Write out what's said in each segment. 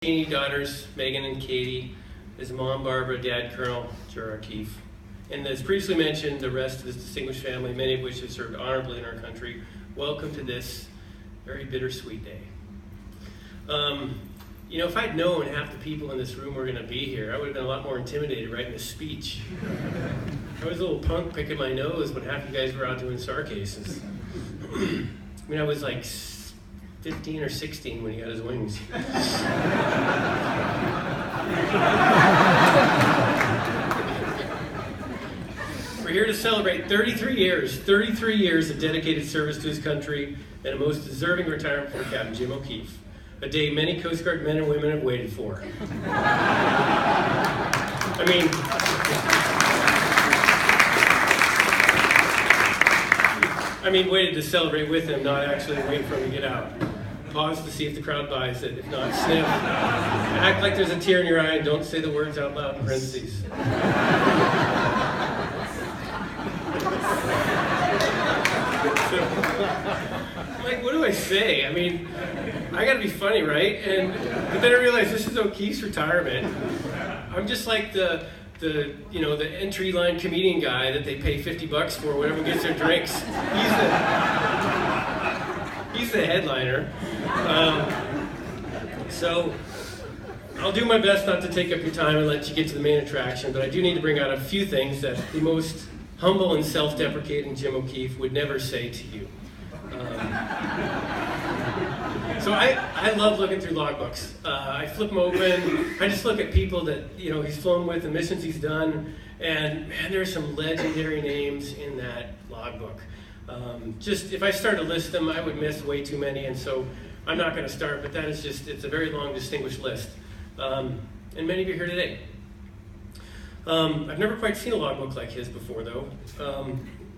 Daughters, Megan and Katie, his mom, Barbara, dad, Colonel Gerard Keefe. And as previously mentioned, the rest of this distinguished family, many of which have served honorably in our country, welcome to this very bittersweet day. You know, if I'd known half the people in this room were going to be here, I would have been a lot more intimidated writing this speech. I was a little punk picking my nose when half you guys were out doing SAR cases. I mean, I was like 15 or 16 when he got his wings. We're here to celebrate 33 years of dedicated service to his country and a most deserving retirement for Captain Jim O'Keefe, a day many Coast Guard men and women have waited for. I mean, waited to celebrate with him, not actually wait for him to get out. Pause to see if the crowd buys it. If not, sniff. Act like there's a tear in your eye and don't say the words out loud in parentheses. Like, what do I say? I mean, I gotta be funny, right? But then I realized this is O'Keefe's retirement. I'm just like the entry line comedian guy that they pay $50 for when everyone gets their drinks. He's the headliner. So I'll do my best not to take up your time and let you get to the main attraction, but I do need to bring out a few things that the most humble and self-deprecating Jim O'Keefe would never say to you. So I love looking through logbooks. I flip them open. I just look at people that he's flown with and missions he's done, and man, there's some legendary names in that logbook. Just if I start to list them, I would miss way too many, and so I'm not going to start. But that is it's a very long, distinguished list, and many of you are here today. I've never quite seen a logbook like his before, though.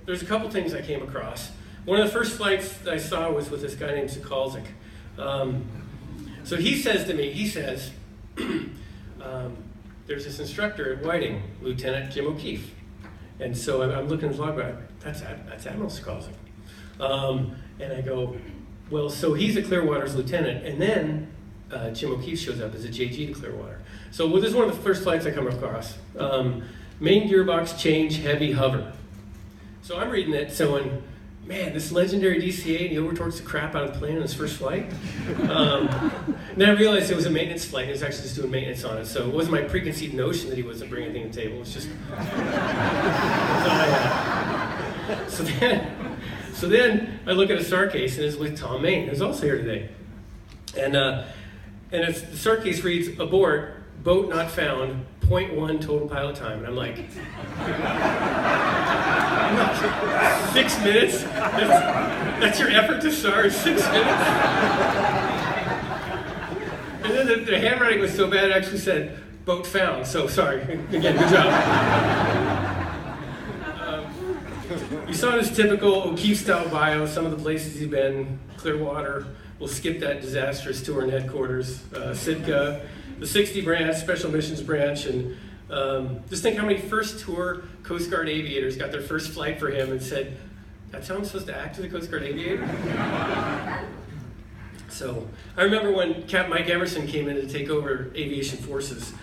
There's a couple things I came across. One of the first flights that I saw was with this guy named Sokolzik. So he says to me, there's this instructor at Whiting, Lieutenant Jim O'Keefe. And so I'm looking at his logbook, that's Admiral Sokolzik. And I go, well, so he's a Clearwater's lieutenant, and then Jim O'Keefe shows up as a JG to Clearwater. So this is one of the first flights I come across. Main gearbox change, heavy hover. So I'm reading it, saying, man, this legendary DCA, and he overtorques the crap out of the plane on his first flight. And then I realized it was a maintenance flight. He was actually just doing maintenance on it. So it wasn't my preconceived notion that he wasn't bringing anything to the table. It was just... So then I look at a SAR case, and it's with Tom Main, who's also here today. And the SAR case reads, abort, boat not found, 0.1 total pilot time. And I'm like... 6 minutes? That's your effort to SAR, 6 minutes? And then the handwriting was so bad it actually said, boat found. So sorry, again, good job. You saw this typical O'Keefe-style bio, some of the places he's been, Clearwater. We'll skip that disastrous tour in headquarters, Sitka, the 60 branch, Special Missions branch, and just think how many first tour Coast Guard aviators got their first flight for him and said, that's how I'm supposed to act as a Coast Guard aviator? So I remember when Captain Mike Emerson came in to take over aviation forces,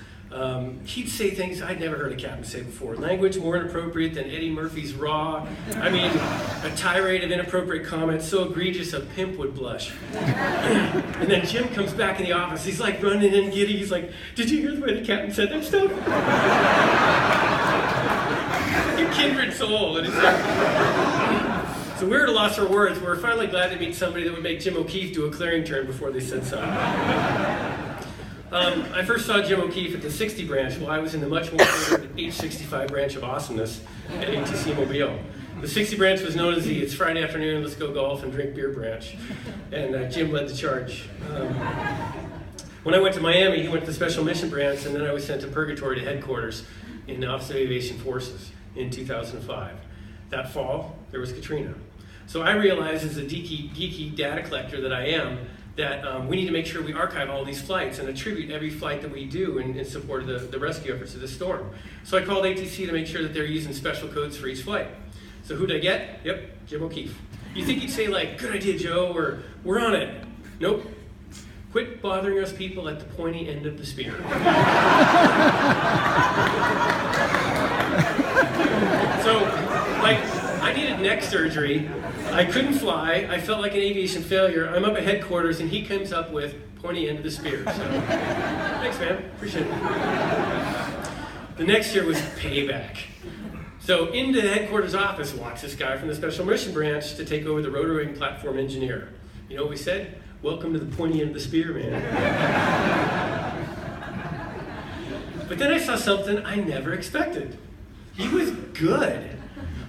he'd say things I'd never heard a captain say before. Language more inappropriate than Eddie Murphy's Raw. I mean, a tirade of inappropriate comments so egregious a pimp would blush. And then Jim comes back in the office. He's like running in giddy. He's like, did you hear the way the captain said that stuff? You kindred soul. And it's like... So we're at a loss for words. We're finally glad to meet somebody that would make Jim O'Keefe do a clearing turn before they said something. I first saw Jim O'Keefe at the 60 branch while I was in the much more favored H65 branch of awesomeness at ATC Mobile. The 60 branch was known as the It's Friday afternoon, let's go golf and drink beer branch. And Jim led the charge. When I went to Miami, he went to the Special Mission branch, and then I was sent to Purgatory to headquarters in the Office of Aviation Forces in 2005. That fall, there was Katrina. So I realized as a geeky data collector that I am, that we need to make sure we archive all these flights and attribute every flight that we do in support of the rescue efforts of the storm. So I called ATC to make sure that they're using special codes for each flight. So who did I get? Yep, Jim O'Keefe. You think he'd say like, good idea, Joe, or we're on it. Nope. quit bothering us people at the pointy end of the spear. So, like, I needed neck surgery. I couldn't fly. I felt like an aviation failure. I'm up at headquarters, and he comes up with pointy end of the spear. So, thanks, man. Appreciate it. The next year was payback. So, into the headquarters office walks this guy from the Special Mission Branch to take over the rotor wing platform engineer. You know what we said? Welcome to the pointy end of the spear, man. But then I saw something I never expected. He was good.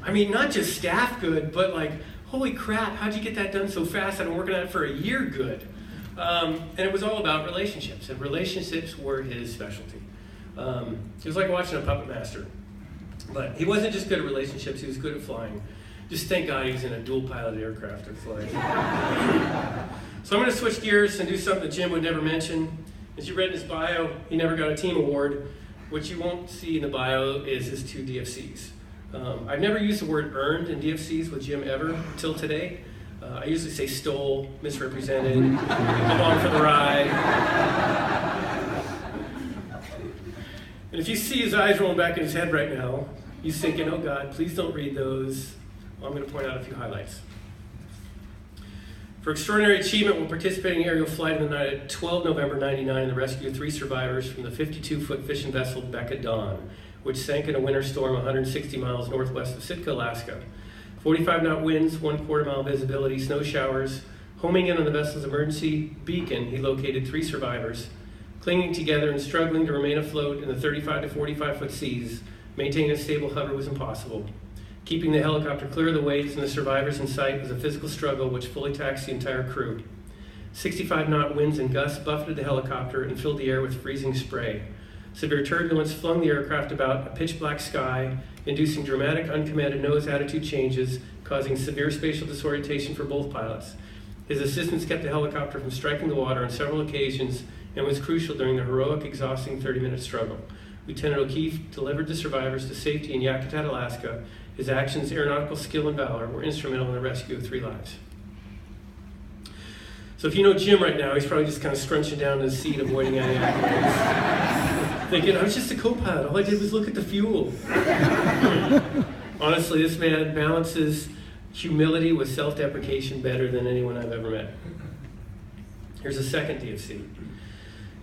I mean, not just staff good, but like, holy crap, how'd you get that done so fast? I've been working on it for a year good. And it was all about relationships, and relationships were his specialty. It was like watching a puppet master. But he wasn't just good at relationships, he was good at flying. Just thank God he was in a dual-piloted aircraft at flight. So I'm going to switch gears and do something that Jim would never mention. As you read in his bio, he never got a team award. What you won't see in the bio is his 2 DFCs. I've never used the word earned in DFCs with Jim ever until today. I usually say stole, misrepresented, come on for the ride. And if you see his eyes rolling back in his head right now, he's thinking, oh God, please don't read those. Well, I'm going to point out a few highlights. For extraordinary achievement while participating in aerial flight on the night of 12 November 99 in the rescue of 3 survivors from the 52-foot fishing vessel Becca Dawn, which sank in a winter storm 160 miles northwest of Sitka, Alaska. 45-knot winds, 1/4 mile visibility, snow showers. Homing in on the vessel's emergency beacon, he located 3 survivors. Clinging together and struggling to remain afloat in the 35 to 45-foot seas, maintaining a stable hover was impossible. Keeping the helicopter clear of the waves and the survivors in sight was a physical struggle which fully taxed the entire crew. 65-knot winds and gusts buffeted the helicopter and filled the air with freezing spray. Severe turbulence flung the aircraft about a pitch-black sky, inducing dramatic uncommanded nose attitude changes, causing severe spatial disorientation for both pilots. His assistance kept the helicopter from striking the water on several occasions and was crucial during the heroic, exhausting 30-minute struggle. Lieutenant O'Keefe delivered the survivors to safety in Yakutat, Alaska. His actions, aeronautical skill, and valor were instrumental in the rescue of 3 lives. So if you know Jim right now, he's probably just kind of scrunching down in his seat, avoiding any accolades. Thinking, I was just a co-pilot. All I did was look at the fuel. Honestly, this man balances humility with self-deprecation better than anyone I've ever met. Here's a second DFC.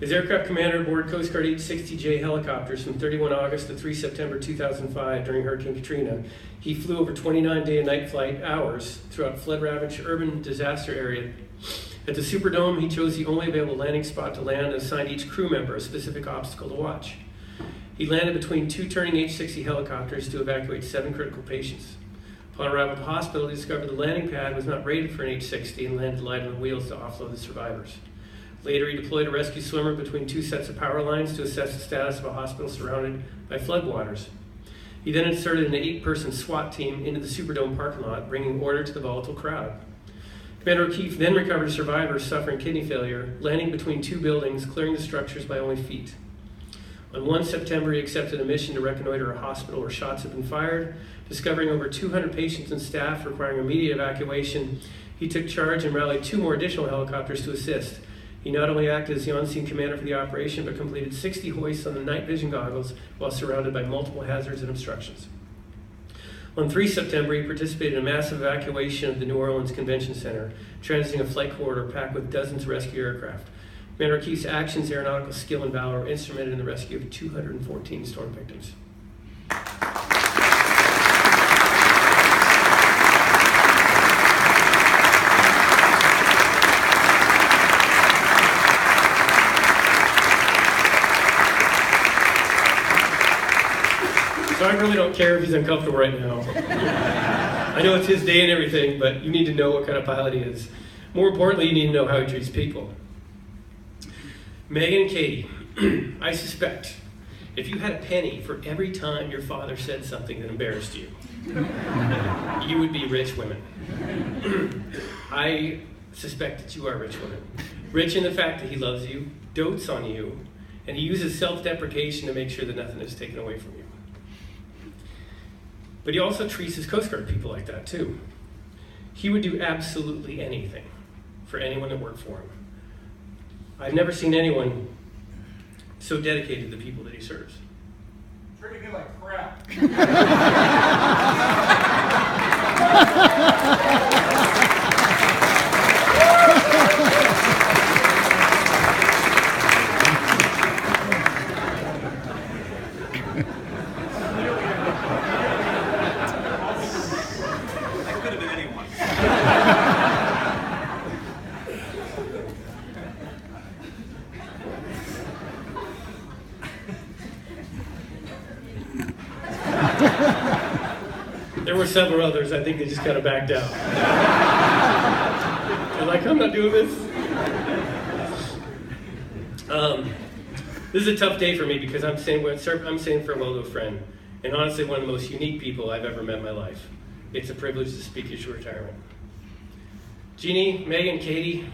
His aircraft commander aboard Coast Guard H-60J helicopters from 31 August to 3 September 2005 during Hurricane Katrina. He flew over 29 day and night flight hours throughout flood-ravaged urban disaster area. At the Superdome, he chose the only available landing spot to land and assigned each crew member a specific obstacle to watch. He landed between 2 turning H-60 helicopters to evacuate 7 critical patients. Upon arrival at the hospital, he discovered the landing pad was not rated for an H-60 and landed light on the wheels to offload the survivors. Later, he deployed a rescue swimmer between 2 sets of power lines to assess the status of a hospital surrounded by floodwaters. He then inserted an 8-person SWAT team into the Superdome parking lot, bringing order to the volatile crowd. Commander O'Keefe then recovered survivors suffering kidney failure, landing between 2 buildings, clearing the structures by only feet. On 1 September, he accepted a mission to reconnoiter a hospital where shots had been fired. Discovering over 200 patients and staff requiring immediate evacuation, he took charge and rallied 2 more additional helicopters to assist. He not only acted as the on-scene commander for the operation, but completed 60 hoists on the night vision goggles while surrounded by multiple hazards and obstructions. On 3 September, he participated in a massive evacuation of the New Orleans Convention Center, transiting a flight corridor packed with dozens of rescue aircraft. Commander O'Keefe's actions, aeronautical skill, and valor were instrumental in the rescue of 214 storm victims. So I really don't care if he's uncomfortable right now. I know it's his day and everything, but you need to know what kind of pilot he is. More importantly, you need to know how he treats people. Megan and Katie, I suspect if you had a penny for every time your father said something that embarrassed you, you would be rich women. I suspect that you are rich women. Rich in the fact that he loves you, dotes on you, and he uses self-deprecation to make sure that nothing is taken away from you. But he also treats his Coast Guard people like that too. He would do absolutely anything for anyone that worked for him. I've never seen anyone so dedicated to the people that he serves. Treating you like crap. That could have been anyone. There were several others. I think they just kind of backed out. They're like, I'm not doing this. This is a tough day for me because I'm saying farewell to a friend, and honestly one of the most unique people I've ever met in my life. It's a privilege to speak at your retirement. Jeannie, Megan, Katie,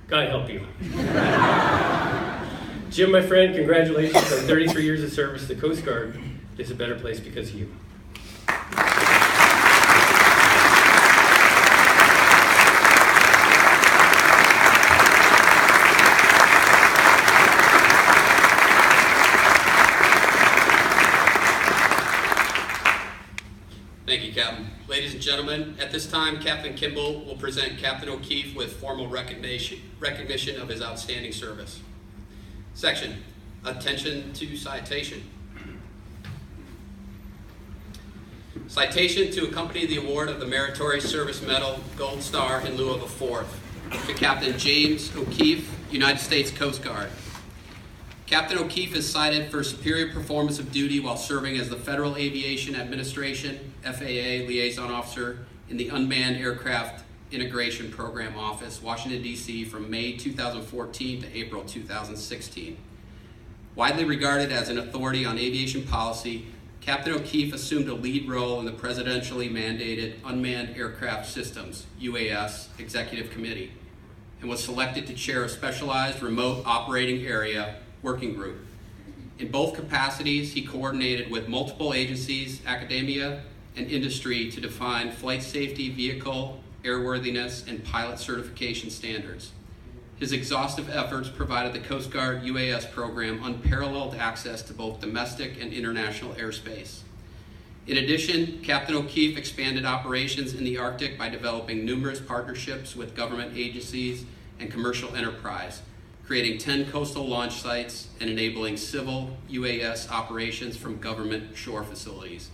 God help you. Jim, my friend, congratulations on 33 years of service. The Coast Guard is a better place because of you. Thank you, Captain. Ladies and gentlemen, at this time, Captain Kimball will present Captain O'Keefe with formal recognition of his outstanding service. Section, attention to citation. Citation to accompany the award of the Meritorious Service Medal Gold Star in lieu of a fourth to Captain James O'Keefe, United States Coast Guard. Captain O'Keefe is cited for superior performance of duty while serving as the Federal Aviation Administration, FAA Liaison Officer in the Unmanned Aircraft Integration Program Office, Washington, D.C. from May 2014 to April 2016. Widely regarded as an authority on aviation policy, Captain O'Keefe assumed a lead role in the presidentially mandated Unmanned Aircraft Systems, UAS, Executive Committee, and was selected to chair a specialized remote operating area working group. In both capacities, he coordinated with multiple agencies, academia, and industry to define flight safety, vehicle, airworthiness, and pilot certification standards. His exhaustive efforts provided the Coast Guard UAS program unparalleled access to both domestic and international airspace. In addition, Captain O'Keefe expanded operations in the Arctic by developing numerous partnerships with government agencies and commercial enterprise, creating 10 coastal launch sites and enabling civil UAS operations from government shore facilities.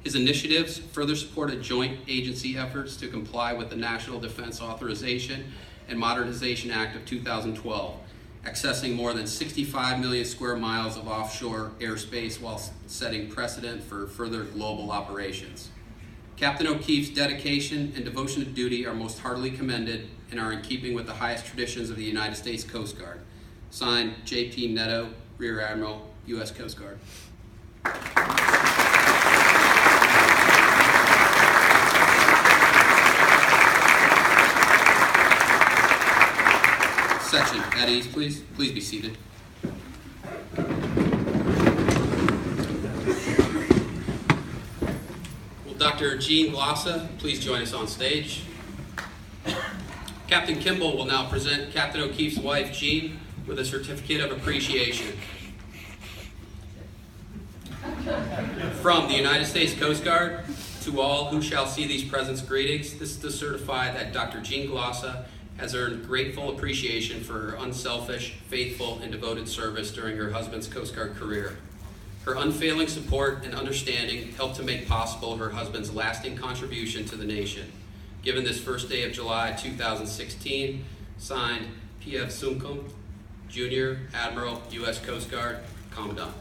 His initiatives further supported joint agency efforts to comply with the National Defense Authorization and Modernization Act of 2012, accessing more than 65 million square miles of offshore airspace while setting precedent for further global operations. Captain O'Keefe's dedication and devotion to duty are most heartily commended and are in keeping with the highest traditions of the United States Coast Guard. Signed, J.P. Netto, Rear Admiral, U.S. Coast Guard. Section, at ease, please. Please be seated. Will Dr. Jean Glossa please join us on stage? Captain Kimball will now present Captain O'Keefe's wife, Jean, with a certificate of appreciation. From the United States Coast Guard, to all who shall see these presents, greetings. This is to certify that Dr. Jean Glossa has earned grateful appreciation for her unselfish, faithful, and devoted service during her husband's Coast Guard career. Her unfailing support and understanding helped to make possible her husband's lasting contribution to the nation. Given this first day of July 2016, signed P.F. Sumkum, Junior Admiral, U.S. Coast Guard, Commandant.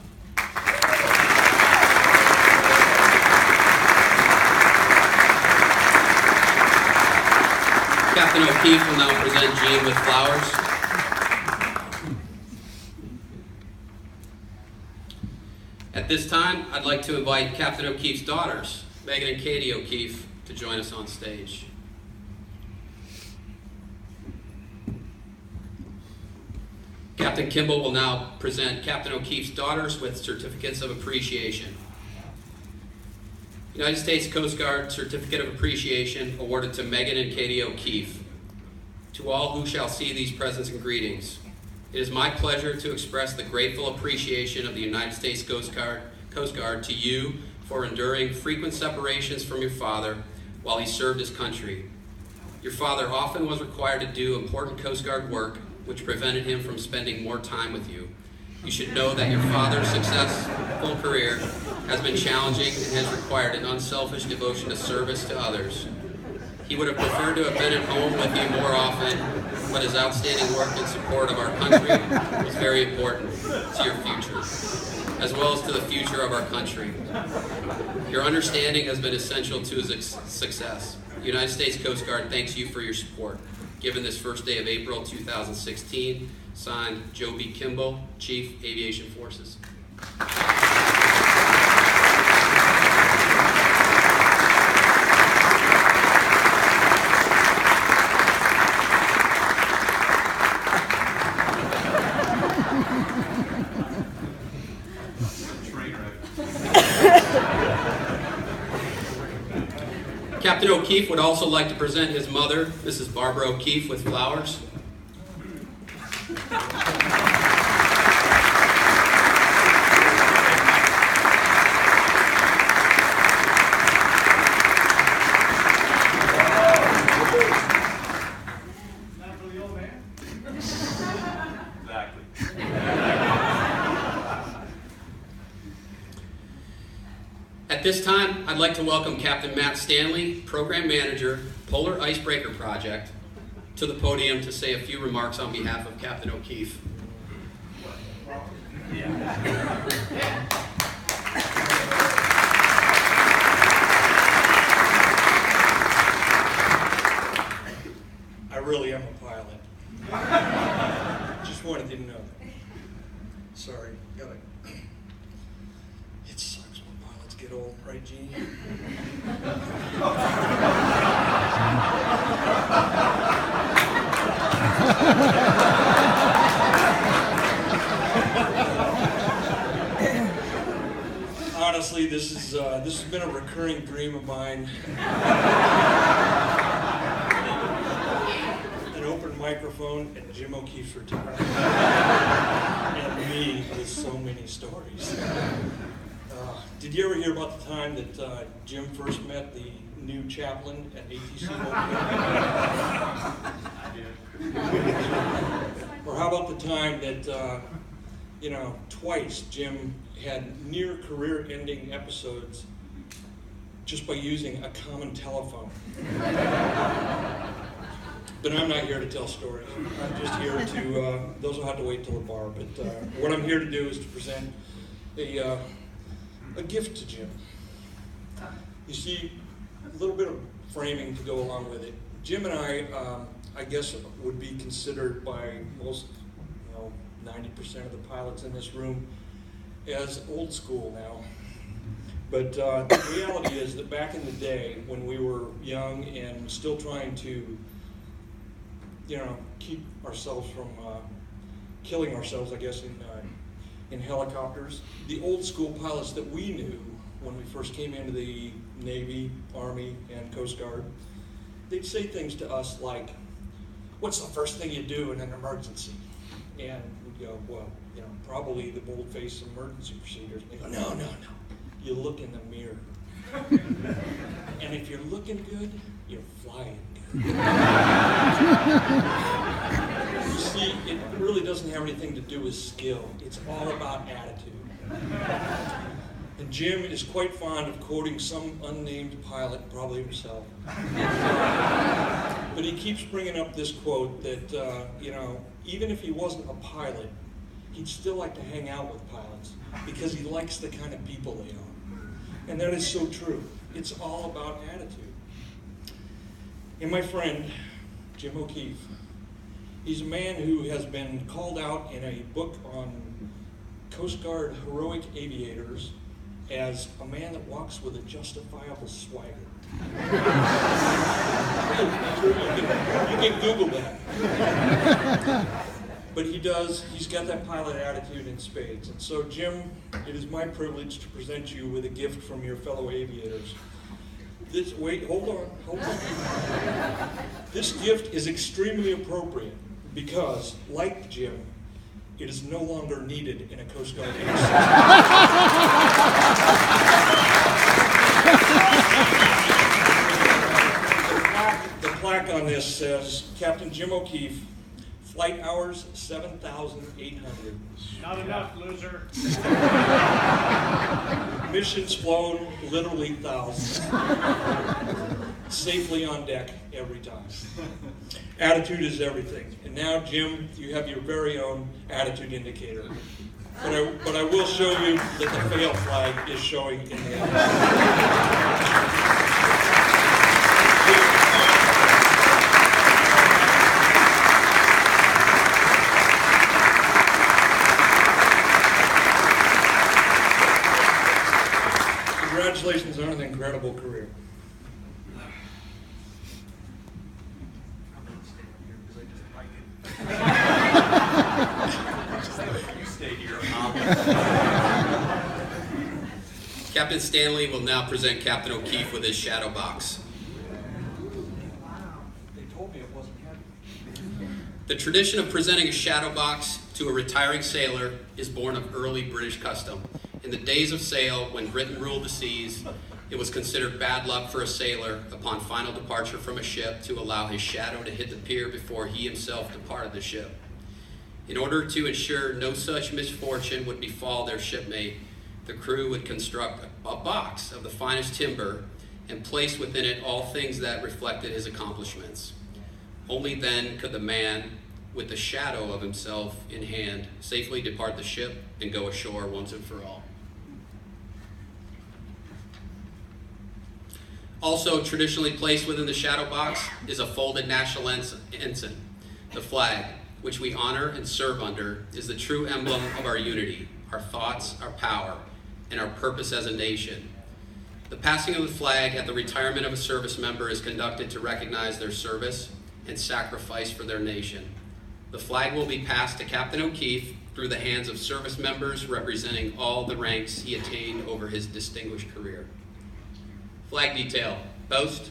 Captain O'Keefe will now present Jean with flowers. At this time, I'd like to invite Captain O'Keefe's daughters, Megan and Katie O'Keefe, to join us on stage. Captain Kimball will now present Captain O'Keefe's daughters with certificates of appreciation. United States Coast Guard Certificate of Appreciation awarded to Megan and Katie O'Keefe. To all who shall see these presents and greetings, it is my pleasure to express the grateful appreciation of the United States Coast Guard to you for enduring frequent separations from your father while he served his country. Your father often was required to do important Coast Guard work, which prevented him from spending more time with you. You should know that your father's successful career has been challenging and has required an unselfish devotion to service to others. He would have preferred to have been at home with you more often, but his outstanding work in support of our country was very important to your future, as well as to the future of our country. Your understanding has been essential to his success. The United States Coast Guard thanks you for your support. Given this first day of April 2016, signed Joe B. Kimball, Chief Aviation Forces. Captain O'Keefe would also like to present his mother, Mrs. Barbara O'Keefe, with flowers. Not for the old man? Exactly. At this time, I'd like to welcome Captain Matt Stanley, Program Manager, Polar Icebreaker Project, to the podium to say a few remarks on behalf of Captain O'Keefe. I really am a pilot. Just wanted you to know that. Sorry, gotta. It sucks when pilots get old, right, Gene? Honestly, this has been a recurring dream of mine. An open microphone and Jim O'Keefe's retirement. And me with so many stories. Did you ever hear about the time that Jim first met the new chaplain at ATC Mobile? I did. Or how about the time that, twice Jim had near career-ending episodes just by using a common telephone? But I'm not here to tell stories. I'm just here to, those will have to wait till the bar, but what I'm here to do is to present a gift to Jim. You see, a little bit of framing to go along with it. Jim and I guess, would be considered by most, 90% of the pilots in this room as old school now. But the reality is that back in the day, when we were young and still trying to, keep ourselves from killing ourselves, I guess, in helicopters, the old school pilots that we knew when we first came into the Navy, Army, and Coast Guard, they'd say things to us like, "What's the first thing you do in an emergency?" And we'd go, "Well, probably the bold-faced emergency procedures." And they go, "No. You look in the mirror. And if you're looking good, you're flying good." You see, it really doesn't have anything to do with skill. It's all about attitude. And Jim is quite fond of quoting some unnamed pilot, probably himself. But he keeps bringing up this quote that, even if he wasn't a pilot, he'd still like to hang out with pilots because he likes the kind of people they are. And that is so true. It's all about attitude. And my friend, Jim O'Keefe, he's a man who has been called out in a book on Coast Guard heroic aviators as a man that walks with a justifiable swagger. You can Google that. But he does, he's got that pilot attitude in spades. And so, Jim, it is my privilege to present you with a gift from your fellow aviators. Wait, hold on. This gift is extremely appropriate because, like Jim, it is no longer needed in a Coast Guard intersection. The plaque on this says, Captain Jim O'Keefe, flight hours 7,800. Not enough, loser. Missions flown, literally thousands. Safely on deck every time. Attitude is everything. And now, Jim, you have your very own attitude indicator. But I will show you that the fail flag is showing in the attitude. Congratulations on an incredible career. Captain Stanley will now present Captain O'Keefe with his shadow box. They told me it wasn't heavy. The tradition of presenting a shadow box to a retiring sailor is born of early British custom. In the days of sail, when Britain ruled the seas, it was considered bad luck for a sailor upon final departure from a ship to allow his shadow to hit the pier before he himself departed the ship. In order to ensure no such misfortune would befall their shipmate, the crew would construct a box of the finest timber and place within it all things that reflected his accomplishments. Only then could the man, with the shadow of himself in hand, safely depart the ship and go ashore once and for all. Also traditionally placed within the shadow box is a folded national ensign. The flag, which we honor and serve under, is the true emblem of our unity, our thoughts, our power, and our purpose as a nation. The passing of the flag at the retirement of a service member is conducted to recognize their service and sacrifice for their nation. The flag will be passed to Captain O'Keefe through the hands of service members representing all the ranks he attained over his distinguished career. Flag detail: boast,